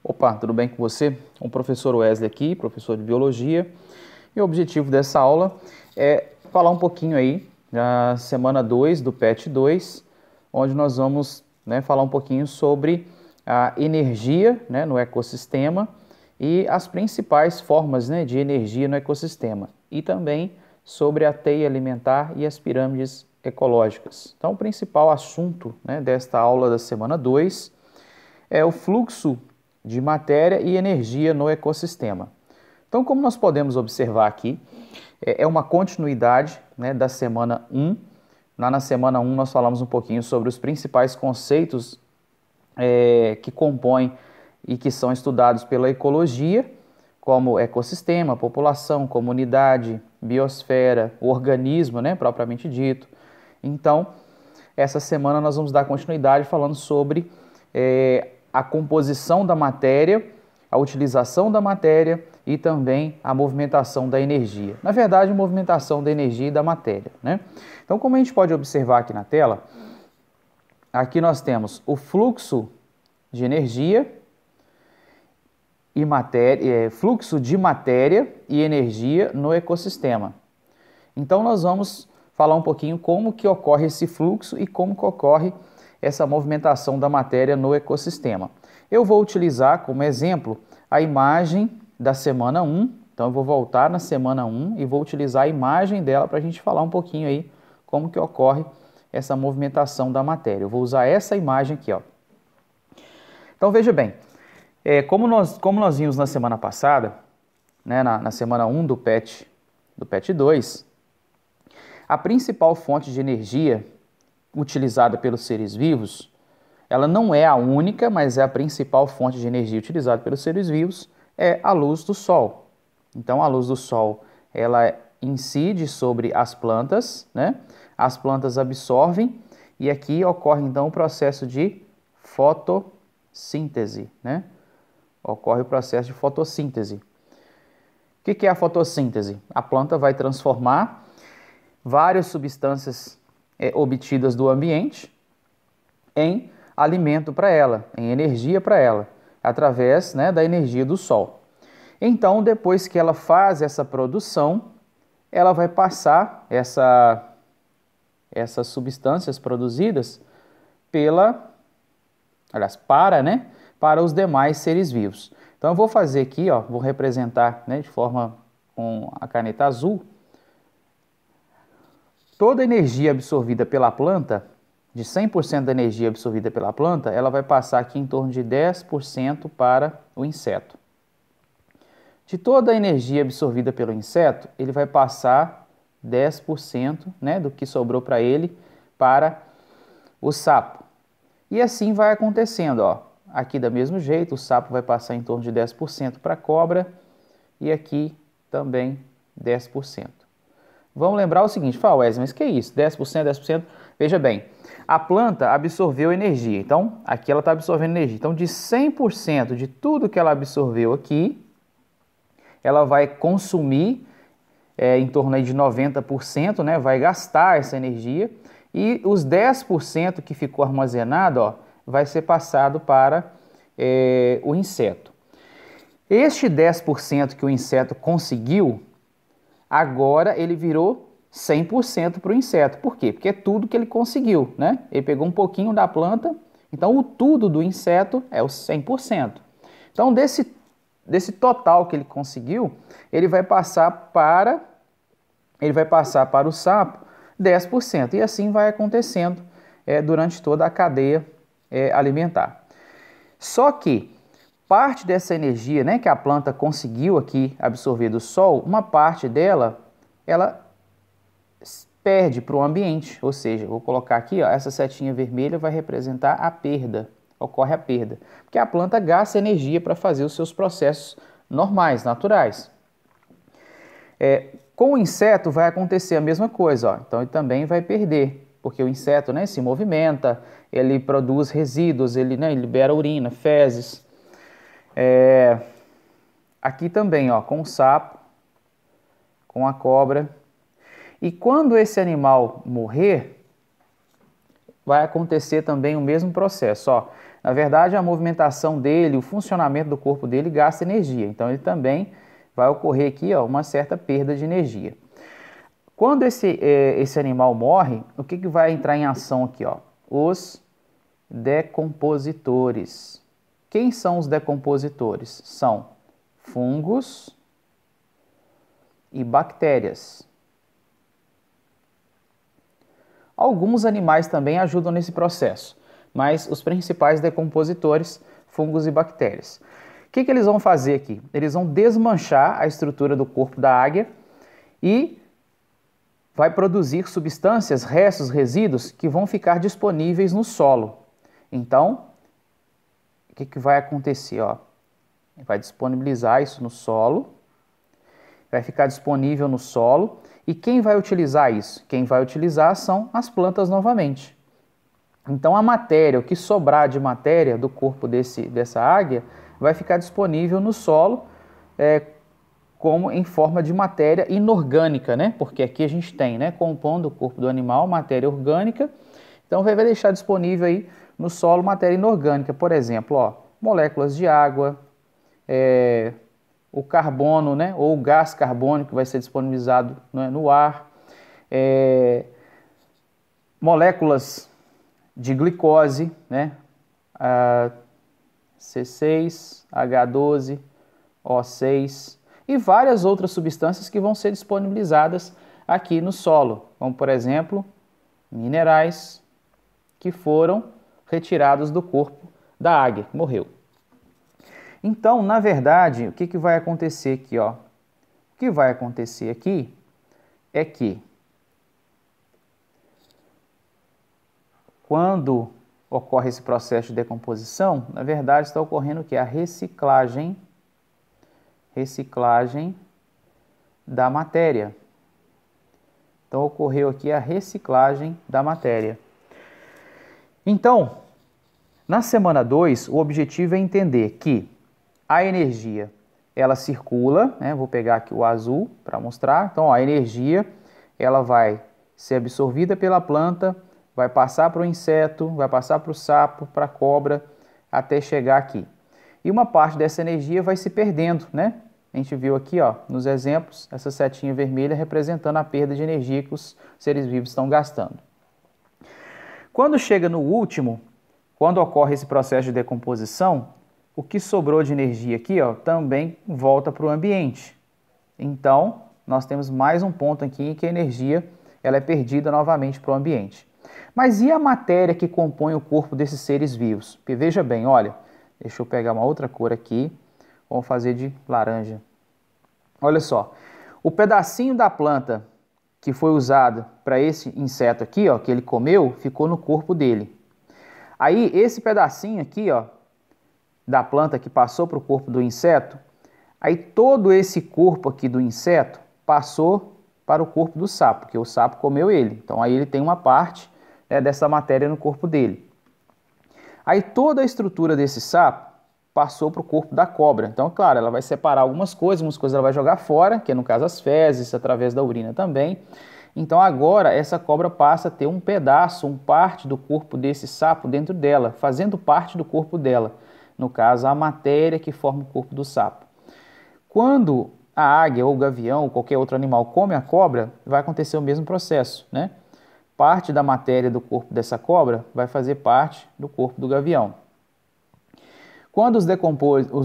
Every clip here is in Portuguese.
Opa, tudo bem com você? O professor Wesley aqui, professor de Biologia. E o objetivo dessa aula é falar um pouquinho aí da semana 2 do PET 2, onde nós vamos falar um pouquinho sobre a energia no ecossistema e as principais formas de energia no ecossistema. E também sobre a teia alimentar e as pirâmides ecológicas. Então, o principal assunto desta aula da semana 2 é o fluxo de matéria e energia no ecossistema. Então, como nós podemos observar aqui, é uma continuidade da semana 1. Lá na semana 1 nós falamos um pouquinho sobre os principais conceitos que compõem e que são estudados pela ecologia, como ecossistema, população, comunidade, biosfera, organismo, propriamente dito. Então, essa semana nós vamos dar continuidade falando sobre a composição da matéria, a utilização da matéria e também a movimentação da energia. Na verdade, a movimentação da energia e da matéria, Então, como a gente pode observar aqui na tela, aqui nós temos o fluxo de energia e matéria, fluxo de matéria e energia no ecossistema. Então, nós vamos falar um pouquinho como que ocorre esse fluxo e como que ocorre essa movimentação da matéria no ecossistema. Eu vou utilizar como exemplo a imagem da semana 1, então eu vou voltar na semana 1 e vou utilizar a imagem dela para a gente falar um pouquinho aí como que ocorre essa movimentação da matéria. Eu vou usar essa imagem aqui, ó. Então veja bem, como nós vimos na semana passada, na semana 1 do PET 2, a principal fonte de energia utilizada pelos seres vivos, ela não é a única, mas é a principal fonte de energia utilizada pelos seres vivos, é a luz do sol. Então, a luz do sol, ela incide sobre as plantas, As plantas absorvem e aqui ocorre, então, o processo de fotossíntese, Ocorre o processo de fotossíntese. O que é a fotossíntese? A planta vai transformar várias substâncias obtidas do ambiente em alimento para ela, em energia para ela, através da energia do sol. Então, depois que ela faz essa produção, ela vai passar essas substâncias produzidas para os demais seres vivos. Então, eu vou fazer aqui, ó, vou representar de forma com a caneta azul. Toda a energia absorvida pela planta, de 100% da energia absorvida pela planta, ela vai passar aqui em torno de 10% para o inseto. De toda a energia absorvida pelo inseto, ele vai passar 10% do que sobrou para ele para o sapo. E assim vai acontecendo, ó. Aqui do mesmo jeito, o sapo vai passar em torno de 10% para a cobra e aqui também 10%. Vamos lembrar o seguinte, Wesley, mas que é isso? 10%, 10%? Veja bem, a planta absorveu energia, então aqui ela está absorvendo energia. Então de 100% de tudo que ela absorveu aqui, ela vai consumir em torno aí de 90%, vai gastar essa energia e os 10% que ficou armazenado, ó, vai ser passado para o inseto. Este 10% que o inseto conseguiu, agora ele virou 100% para o inseto. Por quê? Porque é tudo que ele conseguiu, Ele pegou um pouquinho da planta, então o tudo do inseto é o 100%. Então, desse total que ele conseguiu, ele vai passar para o sapo 10%. E assim vai acontecendo durante toda a cadeia alimentar. Só que parte dessa energia que a planta conseguiu aqui absorver do sol, uma parte dela, ela perde para o ambiente. Ou seja, vou colocar aqui, ó, essa setinha vermelha vai representar a perda, ocorre a perda. Porque a planta gasta energia para fazer os seus processos normais, naturais. Com o inseto vai acontecer a mesma coisa, ó. Então ele também vai perder, porque o inseto se movimenta, ele produz resíduos, ele libera urina, fezes. Aqui também, ó, com o sapo, com a cobra. E quando esse animal morrer, vai acontecer também o mesmo processo. Ó. Na verdade, a movimentação dele, o funcionamento do corpo dele gasta energia. Então, ele também vai ocorrer aqui ó, uma certa perda de energia. Quando esse animal morre, o que vai entrar em ação aqui? Ó? Os decompositores. Quem são os decompositores? São fungos e bactérias. Alguns animais também ajudam nesse processo, mas os principais decompositores, fungos e bactérias. O que eles vão fazer aqui? Eles vão desmanchar a estrutura do corpo da águia e vai produzir substâncias, restos, resíduos que vão ficar disponíveis no solo. Então, o que vai acontecer? Ó? Vai disponibilizar isso no solo, vai ficar disponível no solo. E quem vai utilizar isso? Quem vai utilizar são as plantas novamente. Então a matéria, o que sobrar de matéria do corpo dessa águia, vai ficar disponível no solo como em forma de matéria inorgânica, né? Porque aqui a gente tem, né, compondo o corpo do animal, matéria orgânica. Então vai deixar disponível aí no solo matéria inorgânica, por exemplo, ó, moléculas de água, o carbono, né, ou o gás carbônico que vai ser disponibilizado, né, no ar, moléculas de glicose, né, C6, H12, O6 e várias outras substâncias que vão ser disponibilizadas aqui no solo, como por exemplo, minerais que foram retirados do corpo da águia que morreu. Então, na verdade, o que vai acontecer aqui? Ó? O que vai acontecer aqui é que quando ocorre esse processo de decomposição, na verdade está ocorrendo o que? A reciclagem da matéria. Então, ocorreu aqui a reciclagem da matéria. Então, na semana 2, o objetivo é entender que a energia, ela circula, né? Vou pegar aqui o azul para mostrar. Então, ó, a energia, ela vai ser absorvida pela planta, vai passar para o inseto, vai passar para o sapo, para a cobra, até chegar aqui. E uma parte dessa energia vai se perdendo, né? A gente viu aqui, ó, nos exemplos, essa setinha vermelha representando a perda de energia que os seres vivos estão gastando. Quando chega no último, quando ocorre esse processo de decomposição, o que sobrou de energia aqui, ó, também volta para o ambiente. Então, nós temos mais um ponto aqui em que a energia ela é perdida novamente para o ambiente. Mas e a matéria que compõe o corpo desses seres vivos? Porque veja bem, olha, deixa eu pegar uma outra cor aqui, vamos fazer de laranja. Olha só, o pedacinho da planta que foi usado para esse inseto aqui, ó, que ele comeu, ficou no corpo dele. Aí, esse pedacinho aqui, ó, da planta que passou para o corpo do inseto, aí todo esse corpo aqui do inseto passou para o corpo do sapo, porque o sapo comeu ele. Então aí ele tem uma parte, né, dessa matéria no corpo dele. Aí toda a estrutura desse sapo passou para o corpo da cobra. Então, claro, ela vai separar algumas coisas ela vai jogar fora, que é no caso as fezes, através da urina também. Então agora essa cobra passa a ter um pedaço, parte do corpo desse sapo dentro dela, fazendo parte do corpo dela. No caso, a matéria que forma o corpo do sapo. Quando a águia ou o gavião ou qualquer outro animal come a cobra, vai acontecer o mesmo processo, né? Parte da matéria do corpo dessa cobra vai fazer parte do corpo do gavião. Quando os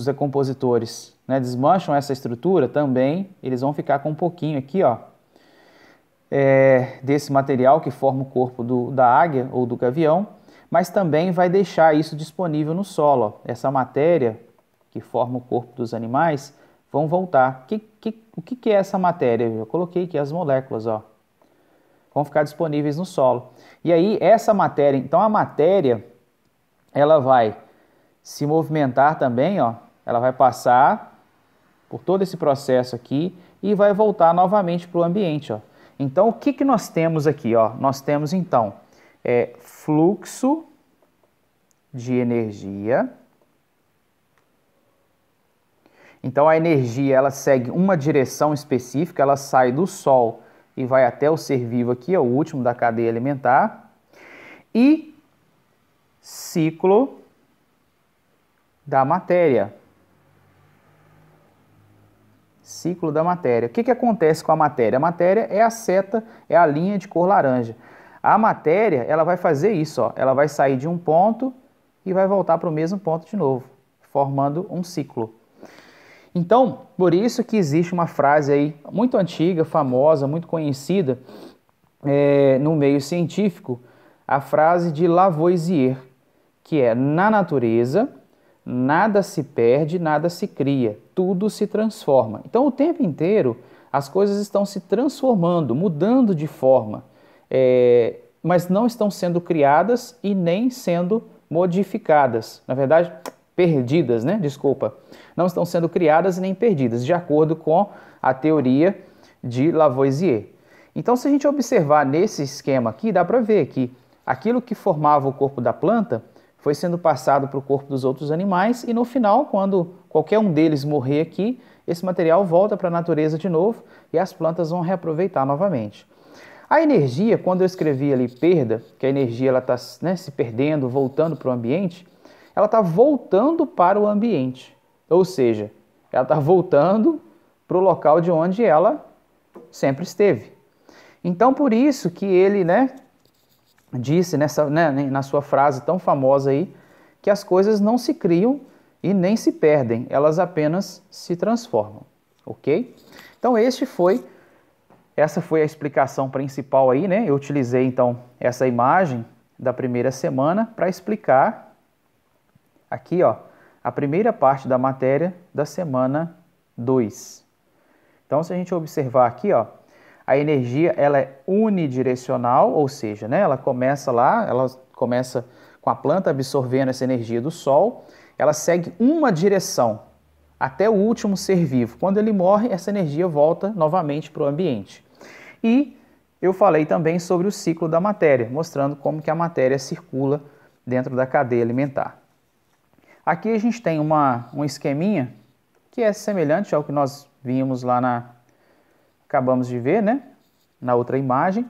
decompositores, né, desmancham essa estrutura, também eles vão ficar com um pouquinho aqui, ó, desse material que forma o corpo da águia ou do gavião, mas também vai deixar isso disponível no solo. Ó. Essa matéria que forma o corpo dos animais vão voltar. O que é essa matéria? Eu coloquei aqui as moléculas, ó. Vão ficar disponíveis no solo. E aí essa matéria, então a matéria, ela vai se movimentar também, ó. Ela vai passar por todo esse processo aqui e vai voltar novamente para o ambiente, ó. Então o que nós temos aqui, ó? Nós temos então fluxo de energia. Então a energia ela segue uma direção específica, ela sai do Sol e vai até o ser vivo aqui, é o último da cadeia alimentar. E ciclo da matéria. Ciclo da matéria. O que acontece com a matéria? A matéria é a seta, é a linha de cor laranja. A matéria, ela vai fazer isso, ó. Ela vai sair de um ponto e vai voltar para o mesmo ponto de novo, formando um ciclo. Então, por isso que existe uma frase aí muito antiga, famosa, muito conhecida no meio científico, a frase de Lavoisier, que é: na natureza, nada se perde, nada se cria, tudo se transforma. Então, o tempo inteiro, as coisas estão se transformando, mudando de forma, mas não estão sendo criadas e nem sendo modificadas. Na verdade, perdidas, né? Desculpa. Não estão sendo criadas e nem perdidas, de acordo com a teoria de Lavoisier. Então, se a gente observar nesse esquema aqui, dá para ver que aquilo que formava o corpo da planta foi sendo passado para o corpo dos outros animais e no final, quando qualquer um deles morrer aqui, esse material volta para a natureza de novo e as plantas vão reaproveitar novamente. A energia, quando eu escrevi ali perda, que a energia está, né, se perdendo, voltando para o ambiente, ela está voltando para o ambiente. Ou seja, ela está voltando para o local de onde ela sempre esteve. Então, por isso que ele, disse na sua frase tão famosa aí, que as coisas não se criam e nem se perdem, elas apenas se transformam, ok? Então, essa foi a explicação principal aí, né? Eu utilizei, então, essa imagem da primeira semana para explicar aqui, ó, a primeira parte da matéria da semana 2. Então, se a gente observar aqui, ó, a energia ela é unidirecional, ou seja, ela começa com a planta absorvendo essa energia do Sol, ela segue uma direção até o último ser vivo. Quando ele morre, essa energia volta novamente para o ambiente. E eu falei também sobre o ciclo da matéria, mostrando como que a matéria circula dentro da cadeia alimentar. Aqui a gente tem um esqueminha que é semelhante ao que nós vimos lá acabamos de ver, na outra imagem.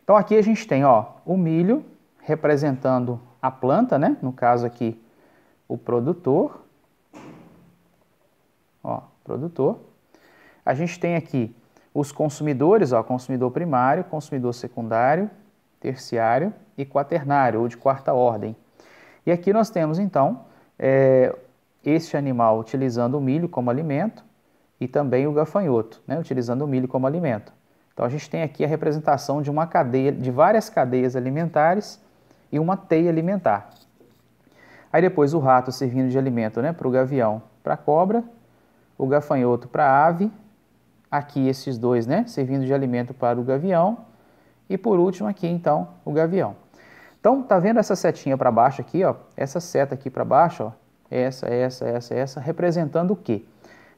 Então aqui a gente tem, ó, o milho representando a planta, no caso aqui o produtor. Ó, produtor. A gente tem aqui os consumidores, ó, consumidor primário, consumidor secundário, terciário e quaternário, ou de quarta ordem. E aqui nós temos então este animal utilizando o milho como alimento e também o gafanhoto, utilizando o milho como alimento. Então a gente tem aqui a representação de uma cadeia, de várias cadeias alimentares e uma teia alimentar. Aí depois o rato servindo de alimento, para o gavião, para a cobra, o gafanhoto para a ave, aqui esses dois, servindo de alimento para o gavião e por último aqui então o gavião. Então tá vendo essa setinha para baixo aqui, ó? Essa seta aqui para baixo, ó, essa, representando o quê?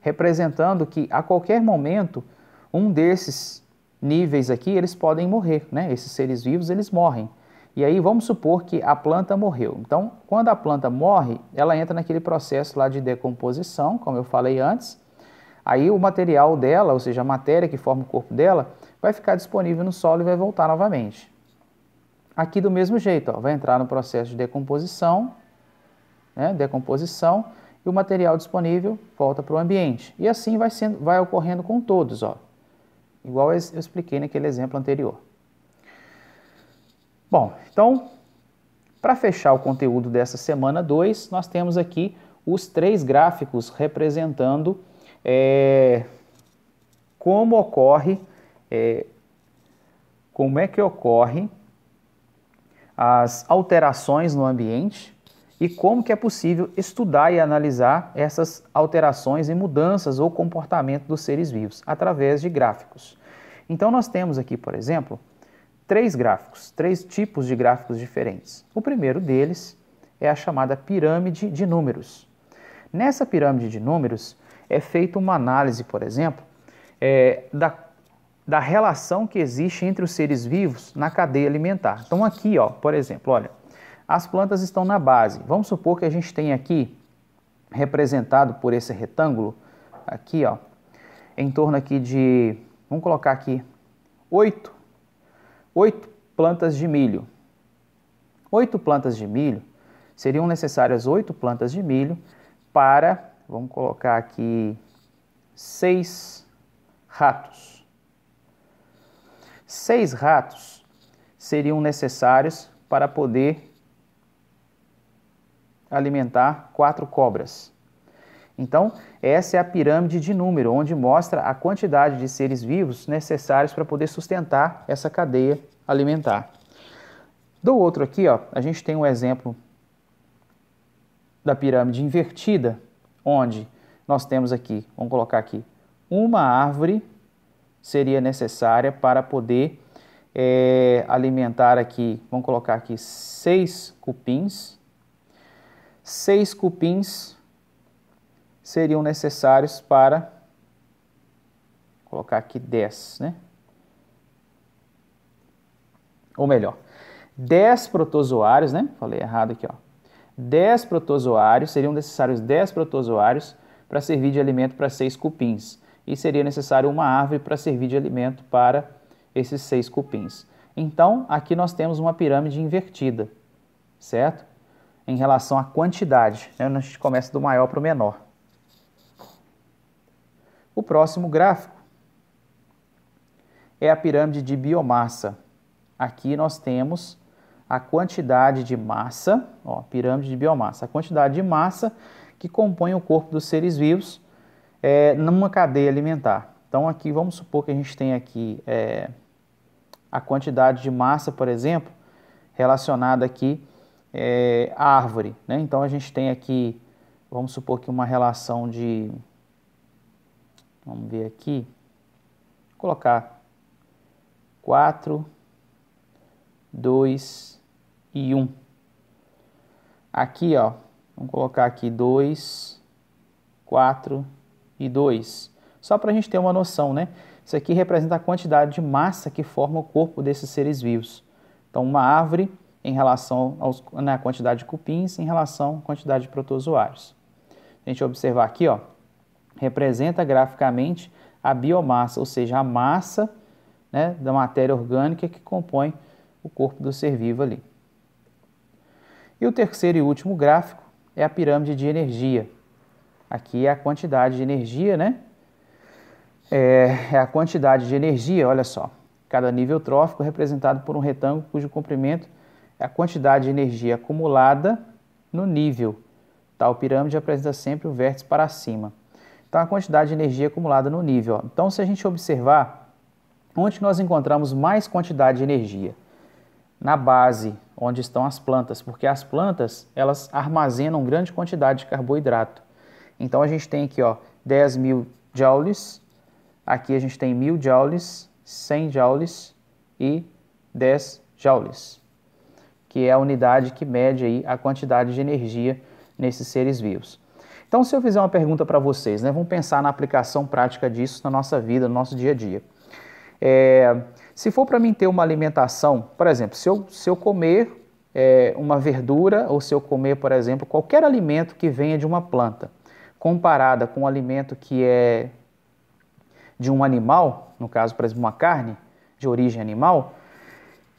Representando que a qualquer momento um desses níveis aqui, eles podem morrer, Esses seres vivos, eles morrem. E aí vamos supor que a planta morreu. Então, quando a planta morre, ela entra naquele processo lá de decomposição, como eu falei antes. Aí o material dela, ou seja, a matéria que forma o corpo dela, vai ficar disponível no solo e vai voltar novamente. Aqui do mesmo jeito, ó, vai entrar no processo de decomposição, decomposição, e o material disponível volta para o ambiente. E assim vai ocorrendo com todos, ó. Igual eu expliquei naquele exemplo anterior. Bom, então, para fechar o conteúdo dessa semana 2, nós temos aqui os 3 gráficos representando como é que ocorre as alterações no ambiente e como que é possível estudar e analisar essas alterações e mudanças ou comportamento dos seres vivos através de gráficos. Então nós temos aqui, por exemplo, 3 gráficos, 3 tipos de gráficos diferentes. O primeiro deles é a chamada pirâmide de números. Nessa pirâmide de números é feita uma análise, por exemplo, da relação que existe entre os seres vivos na cadeia alimentar. Então aqui, ó, por exemplo, olha, as plantas estão na base. Vamos supor que a gente tem aqui, representado por esse retângulo, aqui, ó, em torno aqui de, vamos colocar aqui, 8 plantas de milho. 8 plantas de milho seriam necessárias 8 plantas de milho para, vamos colocar aqui, 6 ratos. 6 ratos seriam necessários para poder alimentar 4 cobras. Então, essa é a pirâmide de número, onde mostra a quantidade de seres vivos necessários para poder sustentar essa cadeia alimentar. Do outro aqui, ó, a gente tem um exemplo da pirâmide invertida, onde nós temos aqui, vamos colocar aqui, uma árvore seria necessária para poder alimentar aqui, vamos colocar aqui 6 cupins. 6 cupins seriam necessários para, colocar aqui 10, né? Ou melhor, 10 protozoários, né? Falei errado aqui, ó. 10 protozoários, seriam necessários 10 protozoários para servir de alimento para 6 cupins. E seria necessário uma árvore para servir de alimento para esses 6 cupins. Então, aqui nós temos uma pirâmide invertida, certo? Em relação à quantidade, né? A gente começa do maior para o menor. O próximo gráfico é a pirâmide de biomassa. Aqui nós temos a quantidade de massa, ó, pirâmide de biomassa, a quantidade de massa que compõe o corpo dos seres vivos numa cadeia alimentar. Então aqui vamos supor que a gente tem aqui a quantidade de massa, por exemplo, relacionada aqui à árvore, né? Então a gente tem aqui, vamos supor que uma relação de, vamos ver aqui, vou colocar 4, 2 e 1. Aqui, ó, vamos colocar aqui 2, 4 e 2. Só para a gente ter uma noção, né? Isso aqui representa a quantidade de massa que forma o corpo desses seres vivos. Então, uma árvore em relação à quantidade de cupins em relação à quantidade de protozoários. A gente observar aqui, ó, representa graficamente a biomassa, ou seja, a massa, né, da matéria orgânica que compõe o corpo do ser vivo ali. E o terceiro e último gráfico é a pirâmide de energia. Aqui é a quantidade de energia, né? É a quantidade de energia, olha só. Cada nível trófico é representado por um retângulo cujo comprimento é a quantidade de energia acumulada no nível. Tal pirâmide apresenta sempre o vértice para cima. Então, a quantidade de energia acumulada no nível. Ó. Então, se a gente observar, onde nós encontramos mais quantidade de energia? Na base, onde estão as plantas, porque as plantas, elas armazenam grande quantidade de carboidrato. Então, a gente tem aqui, ó, 10.000 joules, aqui a gente tem 1.000 joules, 100 joules e 10 joules, que é a unidade que mede aí a quantidade de energia nesses seres vivos. Então, se eu fizer uma pergunta para vocês, né, vamos pensar na aplicação prática disso na nossa vida, no nosso dia a dia. Se for para mim ter uma alimentação, por exemplo, se eu comer uma verdura ou se eu comer, por exemplo, qualquer alimento que venha de uma planta, comparada com um alimento que é de um animal, no caso, por exemplo, uma carne de origem animal,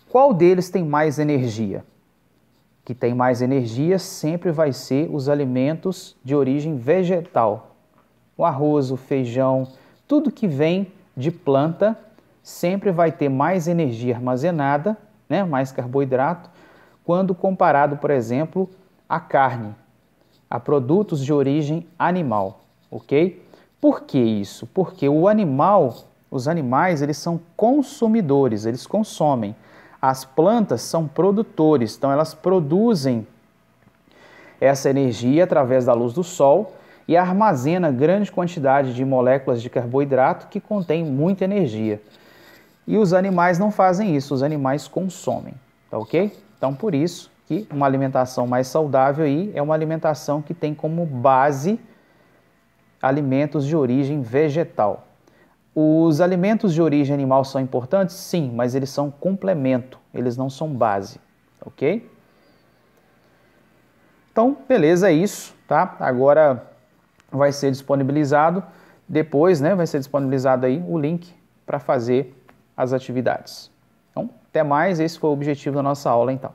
qual deles tem mais energia? Que tem mais energia sempre vai ser os alimentos de origem vegetal. O arroz, o feijão, tudo que vem de planta sempre vai ter mais energia armazenada, né, mais carboidrato, quando comparado, por exemplo, à carne, a produtos de origem animal, ok? Por que isso? Porque os animais, eles são consumidores, eles consomem. As plantas são produtores, então elas produzem essa energia através da luz do sol e armazena grande quantidade de moléculas de carboidrato que contém muita energia. E os animais não fazem isso, os animais consomem, tá ok? Então, por isso que uma alimentação mais saudável aí é uma alimentação que tem como base alimentos de origem vegetal. Os alimentos de origem animal são importantes? Sim, mas eles são complemento, eles não são base, ok? Então, beleza, é isso, tá? Agora vai ser disponibilizado, depois, né, vai ser disponibilizado aí o link para fazer as atividades. Então, até mais, esse foi o objetivo da nossa aula, então.